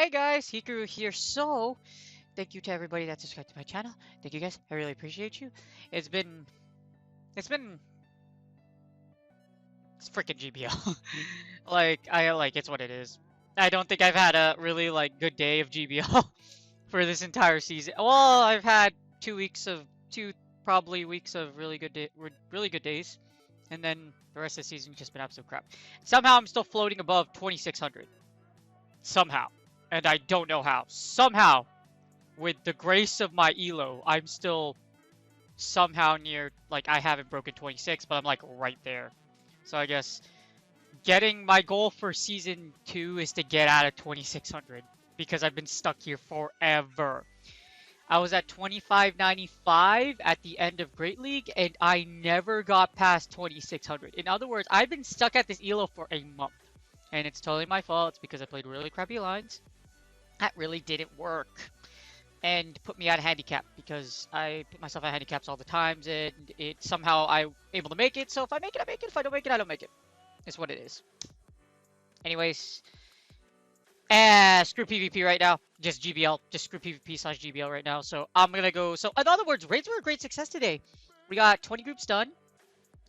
Hey guys, Hikaru here. So, thank you to everybody that subscribed to my channel. Thank you guys. I really appreciate you. It's been, it's been, it's freaking GBL. It's what it is. I don't think I've had a really good day of GBL for this entire season. Well, I've had 2 weeks of two probably weeks of really good days, and then the rest of the season just been absolute crap. Somehow I'm still floating above 2600. Somehow. And I don't know how. Somehow, with the grace of my elo, I'm still somehow near, I haven't broken 26, but I'm right there. So I guess getting my goal for season 2 is to get out of 2600 because I've been stuck here forever. I was at 2595 at the end of Great League and I never got past 2600. In other words, I've been stuck at this elo for a month. And it's totally my fault. It's because I played really crappy lines. That really didn't work. And put me at a handicap because I put myself at handicaps all the times and it somehow I'm able to make it. So if I make it, I make it. If I don't make it, I don't make it. It's what it is. Anyways. Screw PvP right now. Just GBL. Just screw PvP/GBL right now. So I'm gonna go. So in other words, raids were a great success today. We got 20 groups done.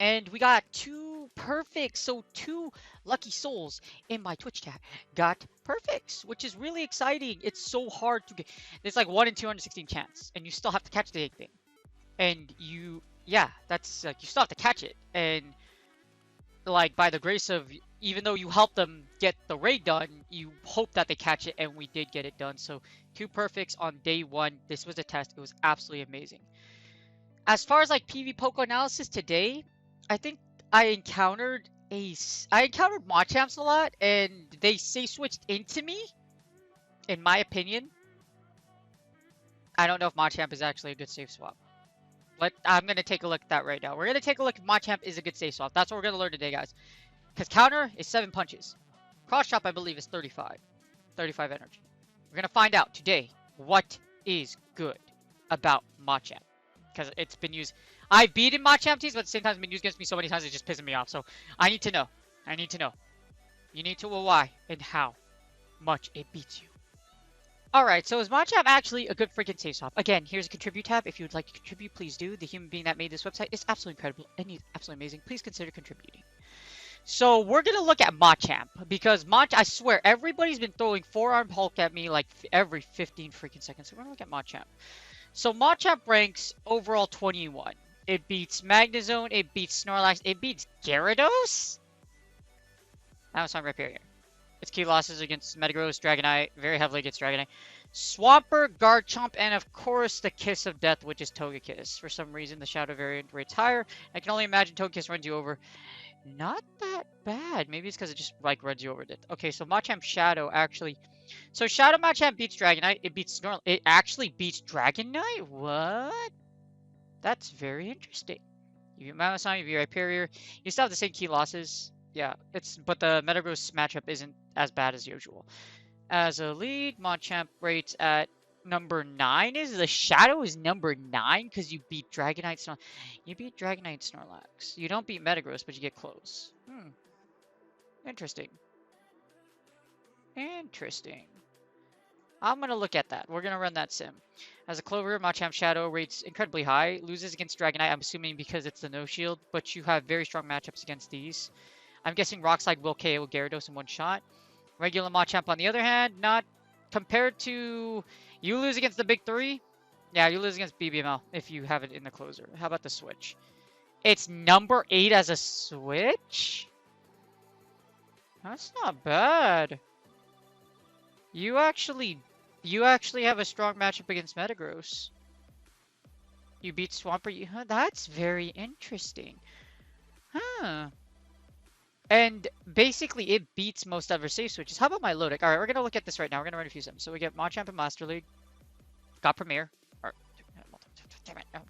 And we got 2 perfects, so 2 lucky souls in my Twitch chat got perfects, which is really exciting. It's so hard to get. It's like 1 in 216 chance, and you still have to catch the thing. And that's you still have to catch it. And by the grace of, even though you help them get the raid done, you hope that they catch it, and we did get it done. So 2 perfects on day 1. This was a test. It was absolutely amazing. As far as PV Poke analysis today, I think I encountered Machamps a lot, and they switched into me. In my opinion, I don't know if Machamp is actually a good safe swap. But I'm gonna take a look at that right now. We're gonna take a look if Machamp is a good safe swap. That's what we're gonna learn today, guys. Because counter is 7 punches. Cross chop, I believe, is 35 energy. We're gonna find out today what is good about Machamp. Because it's been used. I've beaten Machamp teams, but at the same time, it's been used against me so many times, it's just pissing me off. So I need to know. I need to know. You need to know why and how much it beats you. Alright, so is Machamp actually a good freaking safe swap? Again, here's a contribute tab. If you would like to contribute, please do. The human being that made this website is absolutely incredible and he's absolutely amazing. Please consider contributing. So we're going to look at Machamp because I swear, everybody's been throwing forearm Hulk at me every 15 freaking seconds. So we're going to look at Machamp. So Machamp ranks overall 21. It beats Magnezone, it beats Snorlax, it beats Gyarados? That was on Rhyperior. Its key losses against Metagross, Dragonite, very heavily against Dragonite. Swampert, Garchomp, and of course the Kiss of Death, which is Togekiss. For some reason, the Shadow variant rates higher. I can only imagine Togekiss runs you over. Not that bad. Maybe it's because it just runs you over. Okay, so Machamp Shadow actually. So Shadow Machamp beats Dragonite. It beats Snorlax. It actually beats Dragonite? What? That's very interesting. You beat Magnezone, you beat Rhyperior. You still have the same key losses. Yeah, but the Metagross matchup isn't as bad as usual. As a lead, Machamp rates at number 9. The Shadow is number 9 because you beat Dragonite Snorlax. You beat Dragonite Snorlax. You don't beat Metagross, but you get close. Interesting. Interesting. I'm going to look at that. We're going to run that sim. As a Clover, Machamp Shadow rates incredibly high. Loses against Dragonite, I'm assuming because it's the no shield, but you have very strong matchups against these. I'm guessing Rock Slide will KO Gyarados in one shot. Regular Machamp, on the other hand, not compared to... You lose against the big 3? Yeah, you lose against BBML if you have it in the closer. How about the switch? It's number 8 as a switch? That's not bad. You actually have a strong matchup against Metagross. You beat Swampert. That's very interesting. Huh. And basically, it beats most other safe switches. How about my low deck? Alright, we're going to look at this right now. We're going to run a few sims. So we get Machamp in Master League. Got Premier. Damn it. No.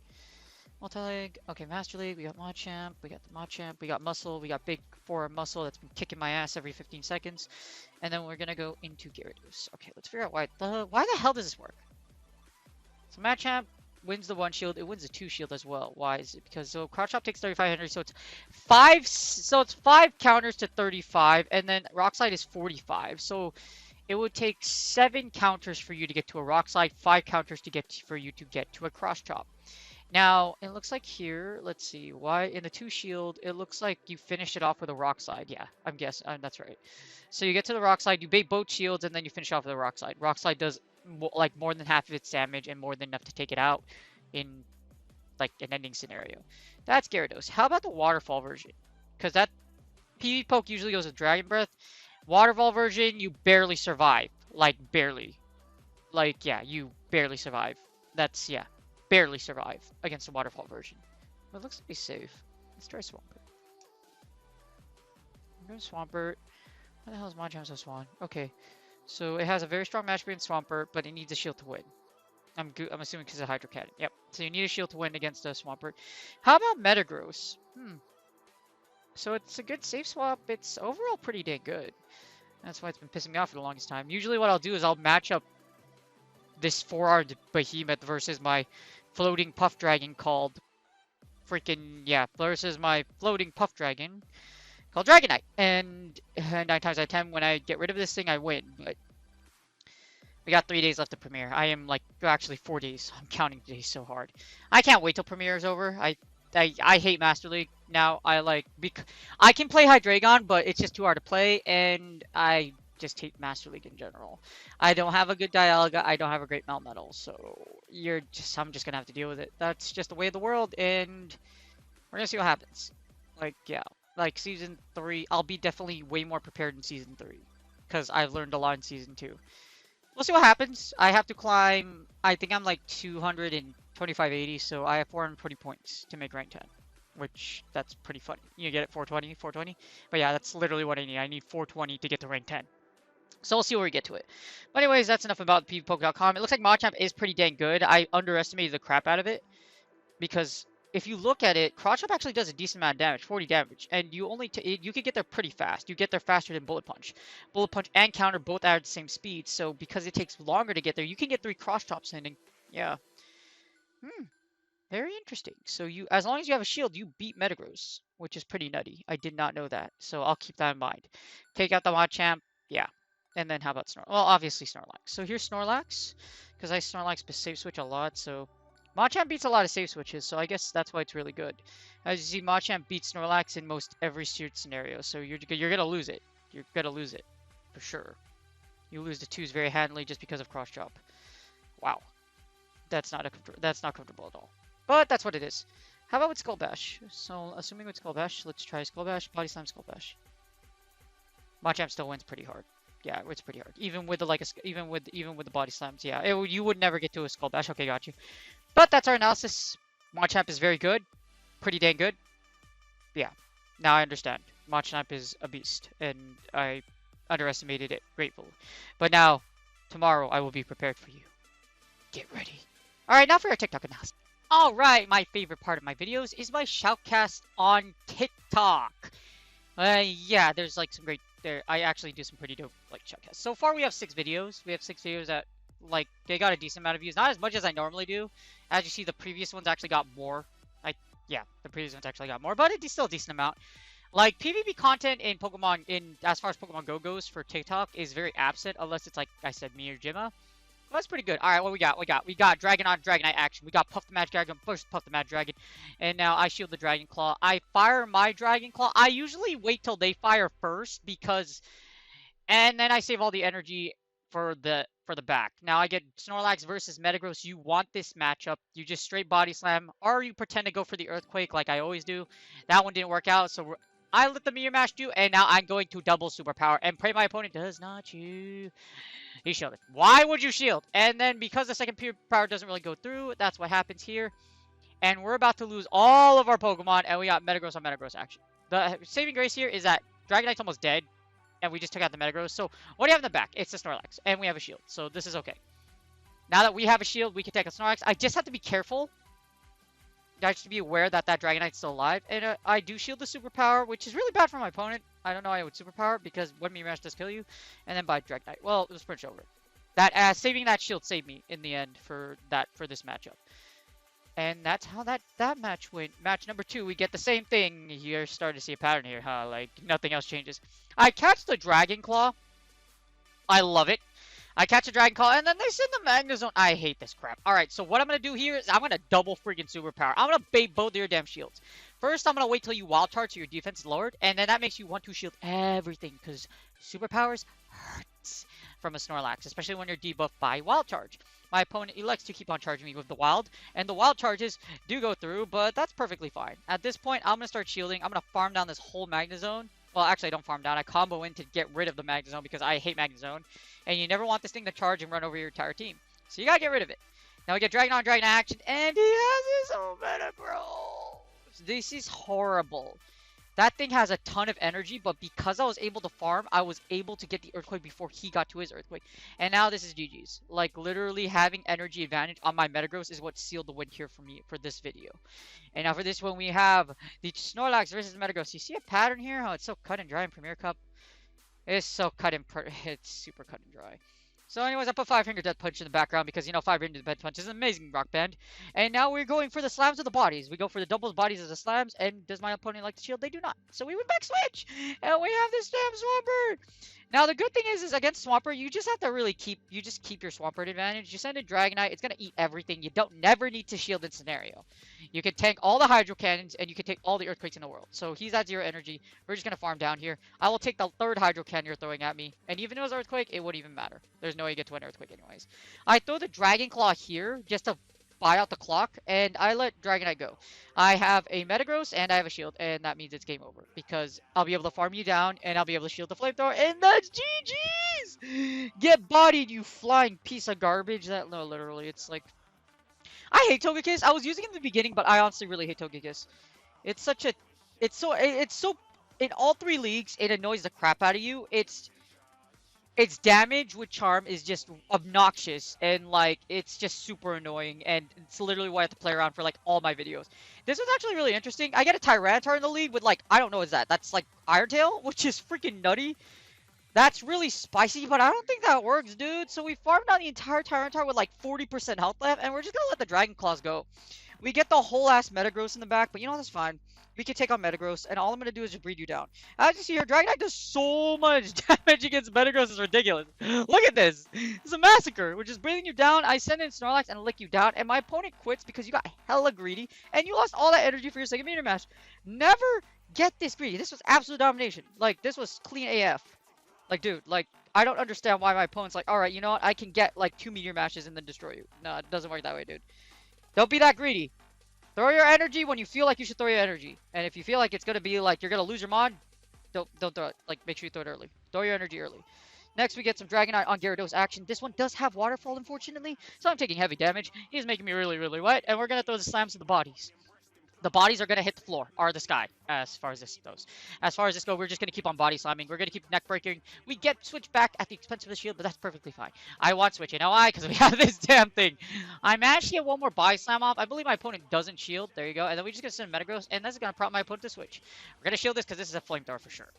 Multi-League. Okay, Master League. We got Machamp. We got the Machamp. We got Muscle. We got big 4 Muscle that's been kicking my ass every 15 seconds. And then we're going to go into Gyarados. Okay, let's figure out why the hell does this work? So Machamp wins the 1 shield. It wins the 2 shield as well. Why is it? Because Crouch Chop takes 3,500, so it's 5 counters to 35, and then Rock Slide is 45. So it would take 7 counters for you to get to a Rock Slide, 5 counters for you to get to a Cross Chop. Now, it looks like here, let's see, why in the 2 shield, it looks like you finished it off with a Rock Slide. Yeah, I'm guessing, that's right. So you get to the Rock Slide, you bait both shields, and then you finish off with a Rock Slide. Rock Slide does like more than half of its damage and more than enough to take it out in like an ending scenario. That's Gyarados. How about the Waterfall version? Because that PvP poke usually goes with Dragon Breath. Waterfall version, you barely survive. Like, barely. Like, yeah, you barely survive. That's, yeah, barely survive against the Waterfall version. But it looks to be safe. Let's try Swampert. I'm going Swampert. What the hell is Machamp so Swan? Okay, so it has a very strong match against Swampert, but it needs a shield to win. I'm assuming because of Hydro Cannon. Yep. So you need a shield to win against a Swampert. How about Metagross? So it's a good safe swap. It's overall pretty dang good. That's why it's been pissing me off for the longest time. Usually what I'll do is I'll match up this 4-armed behemoth versus my floating puff dragon called freaking, yeah, versus my floating puff dragon called Dragonite. And 9 times out of 10, when I get rid of this thing, I win. But we got 3 days left to premiere. I am like, actually 4 days. I'm counting days so hard. I can't wait till premiere is over. I hate Master League now. I can play Hydreigon, but it's just too hard to play, and I just hate Master League in general. I don't have a good Dialga. I don't have a great Melmetal, so I'm just gonna have to deal with it. That's just the way of the world, and we're gonna see what happens. Like, yeah, like season 3, I'll be definitely way more prepared in season 3 because I've learned a lot in season 2. We'll see what happens. I have to climb. I think I'm like 225-80, so I have 420 points to make rank 10, which that's pretty funny. You get it 420. But yeah, that's literally what I need. I need 420 to get to rank 10. So we'll see where we get to it. But anyways, that's enough about PvPoke.com. It looks like Machamp is pretty dang good. I underestimated the crap out of it because if you look at it, Crotchop actually does a decent amount of damage, 40 damage, and you can get there pretty fast. You get there faster than Bullet Punch. Bullet Punch and Counter both are at the same speed, so because it takes longer to get there, you can get 3 Cross Chops in, and yeah. Very interesting. So as long as you have a shield, you beat Metagross, which is pretty nutty. I did not know that, so I'll keep that in mind. Take out the Machamp, yeah. And then how about Snorlax? Well, obviously Snorlax. So here's Snorlax, because I Snorlax safe switch a lot, so Machamp beats a lot of safe switches, so I guess that's why it's really good. As you see, Machamp beats Snorlax in most every scenario, so you're gonna lose it. You're gonna lose it, for sure. You lose the 2s very handily just because of Cross Chop. Wow, that's not comfortable at all. But that's what it is. How about with Skull Bash? So assuming with Skull Bash, let's try Skull Bash, Body Slam, Skull Bash. Machamp still wins pretty hard. Yeah, it's pretty hard. Even with the even with the Body Slams, yeah, you would never get to a Skull Bash. Okay, got you. But that's our analysis. Machamp is very good, pretty dang good. Yeah, now I understand. Machamp is a beast, and I underestimated it gratefully. But now, tomorrow I will be prepared for you. Get ready. All right, now for our TikTok analysis. All right, my favorite part of my videos is my shoutcast on TikTok. Yeah, there's like some great. I actually do some pretty dope like shoutcasts. So far, we have 6 videos. We have 6 videos that like they got a decent amount of views. Not as much as I normally do. As you see, the previous ones actually got more. Yeah, the previous ones actually got more, but it's still a decent amount. Like PvP content in Pokemon, as far as Pokemon Go goes for TikTok, is very absent unless it's like I said, me or Jimma. Well, that's pretty good. All right, what we got? We got Dragon on Dragonite action. We got Puff the Mad Dragon versus Puff the Mad Dragon, and now I shield the Dragon Claw. I fire my Dragon Claw. I usually wait till they fire first and then I save all the energy for the back. Now I get Snorlax versus Metagross. You want this matchup. You just straight Body Slam, or you pretend to go for the Earthquake like I always do. That one didn't work out, so I let the Mirror Mash do, and now I'm going to double Superpower and pray my opponent does not choose. He shielded. Why would you shield? And then because the second pure power doesn't really go through, that's what happens here. And we're about to lose all of our Pokemon, and we got Metagross on Metagross action. The saving grace here is that Dragonite's almost dead, and we just took out the Metagross. So what do you have in the back? It's the Snorlax, and we have a shield. So this is okay. Now that we have a shield, we can take a Snorlax. I just have to be careful. I have to be aware that that Dragonite's still alive. And I do shield the Superpower, which is really bad for my opponent. I don't know why I would Superpower, because one Mirror Mash does kill you. And then by Dragonite. Well, it was pretty much over. That saving that shield saved me in the end for this matchup. And that's how that match went. Match number 2, we get the same thing. You're starting to see a pattern here, huh? Like, nothing else changes. I catch the Dragon Claw. I love it. I catch a Dragon Claw, and then they send the Magnezone. I hate this crap. Alright, so what I'm going to do here is I'm going to double freaking Superpower. I'm going to bait both of your damn shields. First, I'm going to wait till you Wild Charge so your defense is lowered, and then that makes you want to shield everything, because Superpowers hurts from a Snorlax, especially when you're debuffed by Wild Charge. My opponent elects to keep on charging me with the Wild, and the Wild Charges do go through, but that's perfectly fine. At this point, I'm going to start shielding. I'm going to farm down this whole Magnezone. Well, actually, I don't farm down. I combo in to get rid of the Magnezone because I hate Magnezone. And you never want this thing to charge and run over your entire team. So you gotta get rid of it. Now we get Dragon on Dragon action, and he has his own Metagross. This is horrible. That thing has a ton of energy, but because I was able to farm, I was able to get the Earthquake before he got to his Earthquake. And now this is GG's. Like, literally having energy advantage on my Metagross is what sealed the win here for me for this video. And now for this one, we have the Snorlax versus Metagross. You see a pattern here? How it's so cut and dry in Premier Cup? It's so cut and it's super cut and dry. So anyways, I put Five Finger Death Punch in the background because, you know, Five Finger Death Punch is an amazing rock band. And now we're going for the slams of the bodies. We go for the doubles bodies as the slams. And does my opponent like the shield? They do not. So we went back switch. And we have this damn Swampert. Now the good thing is against Swampert, you just have to really keep your Swampert advantage. You send in Dragonite, it's gonna eat everything. You don't never need to shield in scenario. You can tank all the Hydro Cannons and you can take all the Earthquakes in the world. So he's at 0 energy. We're just gonna farm down here. I will take the third Hydro Cannon you're throwing at me. And even if it was Earthquake, it wouldn't even matter. There's no way you get to an Earthquake anyways. I throw the Dragon Claw here just to buy out the clock, and I let Dragonite go. I have a Metagross, and I have a shield, and that means it's game over, because I'll be able to farm you down, and I'll be able to shield the Flamethrower, and that's GG's! Get bodied, you flying piece of garbage. No, literally, it's like... I hate Togekiss. I was using it in the beginning, but I honestly really hate Togekiss. It's such a... It's so... In all 3 leagues, it annoys the crap out of you. Its damage with Charm is just obnoxious, and like it's just super annoying, and it's literally what I have to play around for like all my videos. This was actually really interesting. I get a Tyranitar in the league with like, I don't know what's that. That's like Iron Tail, which is freaking nutty. That's really spicy, but I don't think that works, dude. So we farmed out the entire Tyranitar with like 40% health left, and we're just gonna let the Dragon Claws go. We get the whole ass Metagross in the back, but you know, that's fine. We can take on Metagross, and all I'm going to do is just breed you down. As you see here, Dragonite does so much damage against Metagross, it's ridiculous. Look at this. It's a massacre. We're just breathing you down. I send in Snorlax and lick you down, and my opponent quits because you got hella greedy, and you lost all that energy for your second meter match. Never get this greedy. This was absolute domination. Like, this was clean AF. Like, dude, like, I don't understand why my opponent's like, alright, you know what? I can get, like, 2 meteor matches and then destroy you. No, it doesn't work that way, dude. Don't be that greedy. Throw your energy when you feel like you should throw your energy. And if you feel like it's going to be like you're going to lose your mod, don't throw it. Like, make sure you throw it early. Throw your energy early. Next, we get some Dragonite on Gyarados action. This one does have Waterfall, unfortunately, so I'm taking heavy damage. He's making me really, really wet, and we're going to throw the slams to the bodies. The bodies are going to hit the floor, or the sky, as far as this goes. As far as this goes, we're just going to keep on body slamming. We're going to keep neck breaking. We get switch back at the expense of the shield, but that's perfectly fine. I want switch. You know why? Because we have this damn thing. I managed to get one more body slam off. I believe my opponent doesn't shield. There you go. And then we just going to send Metagross, and that's going to prompt my opponent to switch. We're going to shield this because this is a flamethrower for sure.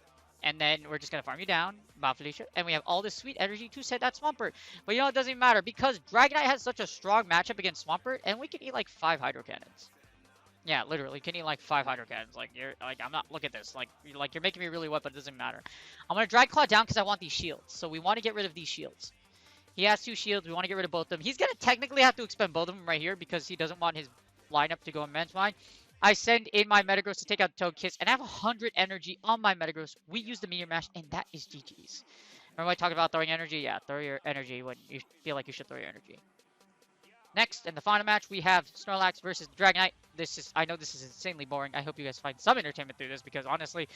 And then we're just going to farm you down, Bob Felicia, and we have all this sweet energy to set that Swampert. But you know, it doesn't even matter because Dragonite has such a strong matchup against Swampert, and we can eat like 5 Hydro Cannons. Yeah, literally, you can eat like 5 Hydro Cannons. Like, I'm not, look at this. Like, you're making me really wet, but it doesn't matter. I'm going to Dragon Claw down because I want these shields. So we want to get rid of these shields. He has 2 shields. We want to get rid of both of them. He's going to technically have to expend both of them right here because he doesn't want his lineup to go immense mine. I send in my Metagross to take out Togekiss, and I have 100 energy on my Metagross. We use the Meteor Mash, and that is GG's. Remember I talked about throwing energy? Yeah, throw your energy when you feel like you should throw your energy. Next, in the final match, we have Snorlax versus Dragonite. I know this is insanely boring. I hope you guys find some entertainment through this because honestly,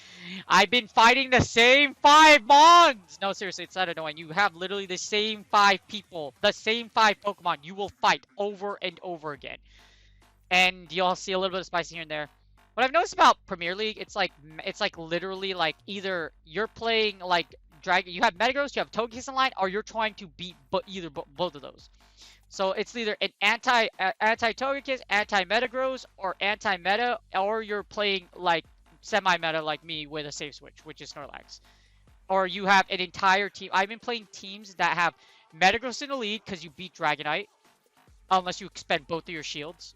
I've been fighting the same 5 Mons! No, seriously, it's not annoying. You have literally the same 5 people, the same 5 Pokemon you will fight over and over again. And you'll see a little bit of spice here and there. What I've noticed about Premier League, it's like literally like either you're playing like you have Metagross, you have Togekiss in line, or you're trying to beat both of those. So it's either an anti-Togekiss, anti-Metagross, or anti-meta, or you're playing like semi-meta like me with a safe switch, which is Snorlax. Or you have an entire team. I've been playing teams that have Metagross in the lead because you beat Dragonite, unless you expend both of your shields.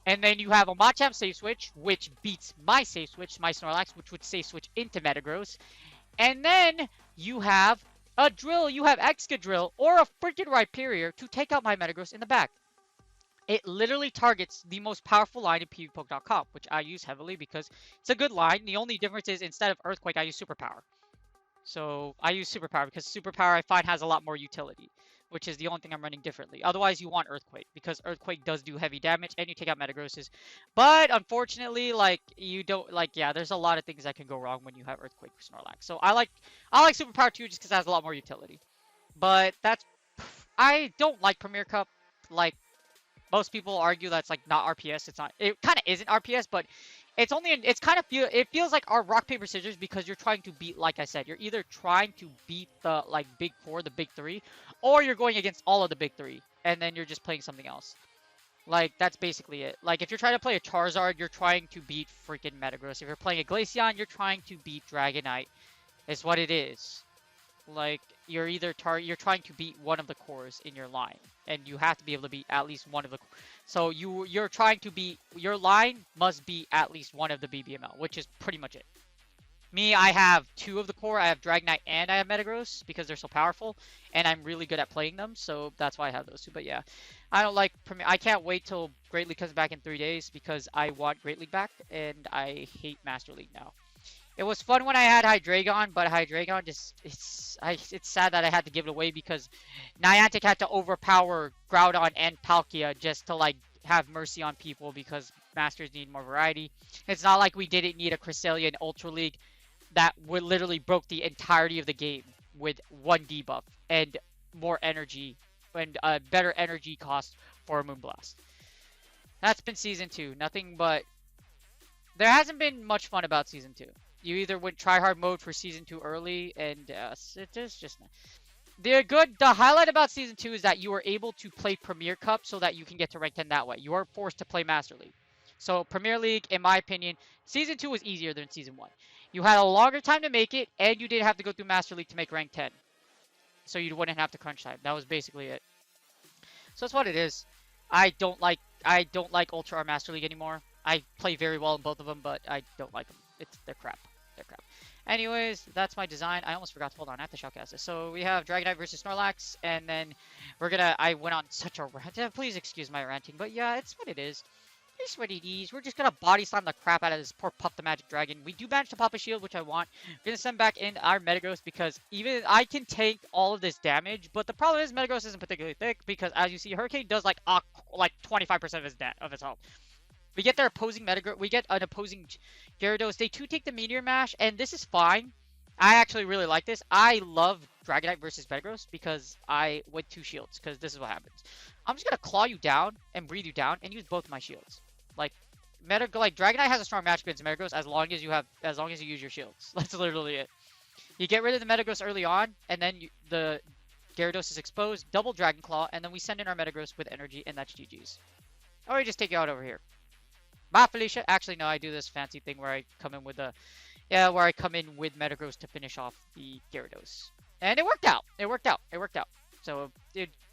And then you have a Machamp safe switch, which beats my safe switch, my Snorlax, which would safe switch into Metagross. And then you have A drill, you have Excadrill or a freaking Rhyperior to take out my Metagross in the back. It literally targets the most powerful line in PvPoke.com, which I use heavily because it's a good line. The only difference is instead of Earthquake, I use Superpower. So I use Superpower because Superpower I find has a lot more utility, which is the only thing I'm running differently. Otherwise, you want Earthquake because Earthquake does do heavy damage and you take out Metagrosses. But unfortunately, like you don't yeah, there's a lot of things that can go wrong when you have Earthquake for Snorlax. So I like Superpower too just because it has a lot more utility. But that's I don't like Premier Cup. Like most people argue that's like not RPS. It's not. It kind of isn't RPS, but it's kind of it feels like our rock paper scissors because you're trying to beat, like I said, you're either trying to beat the like big four, the big three, or you're going against all of the big three, and then you're just playing something else. Like that's basically it. Like if you're trying to play a Charizard, you're trying to beat freaking Metagross. If you're playing a Glaceon, you're trying to beat Dragonite. Is what it is. Like you're either you're trying to beat one of the cores in your line, and you have to be able to beat at least one of the. So you're trying to beat your line must be at least one of the BBML, which is pretty much it. Me, I have two of the core. I have Dragonite and I have Metagross because they're so powerful, and I'm really good at playing them. So that's why I have those two. But yeah, I don't like Premier. I can't wait till Great League comes back in 3 days because I want Great League back, and I hate Master League now. It was fun when I had Hydreigon, but Hydreigon just it's sad that I had to give it away because Niantic had to overpower Groudon and Palkia just to like have mercy on people because Masters need more variety. It's not like we didn't need a Cresselia in Ultra League that would literally broke the entirety of the game with one debuff and more energy and a better energy cost for a Moonblast. That's been Season 2. Nothing but... There hasn't been much fun about Season 2. You either went tryhard mode for Season 2 early, and it is just... The highlight about Season 2 is that you are able to play Premier Cup so that you can get to rank 10 that way. You are forced to play Master League. So Premier League, in my opinion, Season 2 was easier than Season 1. You had a longer time to make it, and you didn't have to go through Master League to make rank 10. So you wouldn't have to crunch time. That was basically it. So that's what it is. I don't like Ultra or Master League anymore. I play very well in both of them, but I don't like them. They're crap. They're crap. Anyways, that's my design. I almost forgot to hold on. I have to shoutcast this. So we have Dragonite versus Snorlax, and then I went on such a rant. Please excuse my ranting, but yeah, it's what it is. It's what it is. We're just gonna body slam the crap out of this poor Puff the Magic Dragon. We do manage to pop a shield, which I want. We're gonna send back in our Metagross because even I can take all of this damage, but the problem is Metagross isn't particularly thick because as you see, Hurricane does like 25% of his health. We get their opposing Metagross. We get an opposing Gyarados. They too take the Meteor Mash, and this is fine. I actually really like this. I love Dragonite versus Metagross because I went 2 shields because this is what happens. I'm just gonna claw you down and breathe you down and use both my shields. Like Dragonite has a strong match against Metagross as long as you use your shields. That's literally it. You get rid of the Metagross early on, and then the Gyarados is exposed. Double Dragon Claw, and then we send in our Metagross with energy, and that's GG's. Or we just take you out over here. Bye, Felicia. Actually, no, I do this fancy thing where I come in with Metagross to finish off the Gyarados. And it worked out. It worked out. So,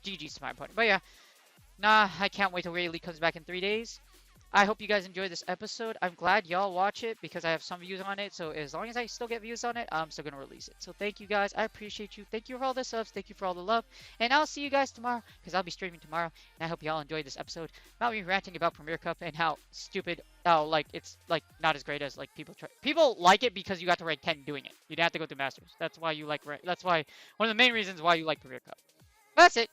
GG's to my opponent. But yeah, I can't wait till Great League comes back in 3 days. I hope you guys enjoyed this episode. I'm glad y'all watch it because I have some views on it. So as long as I still get views on it, I'm still going to release it. So thank you guys. I appreciate you. Thank you for all the subs. Thank you for all the love. And I'll see you guys tomorrow because I'll be streaming tomorrow. And I hope y'all enjoyed this episode. About me ranting about Premier Cup and how stupid, it's not as great as people try. People like it because you got to rank 10 doing it. You didn't have to go through Masters. That's why one of the main reasons why you like Premier Cup. That's it.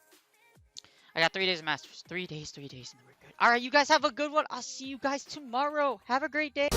I got 3 days of Masters. 3 days, and then we're good. Alright, you guys have a good one. I'll see you guys tomorrow. Have a great day.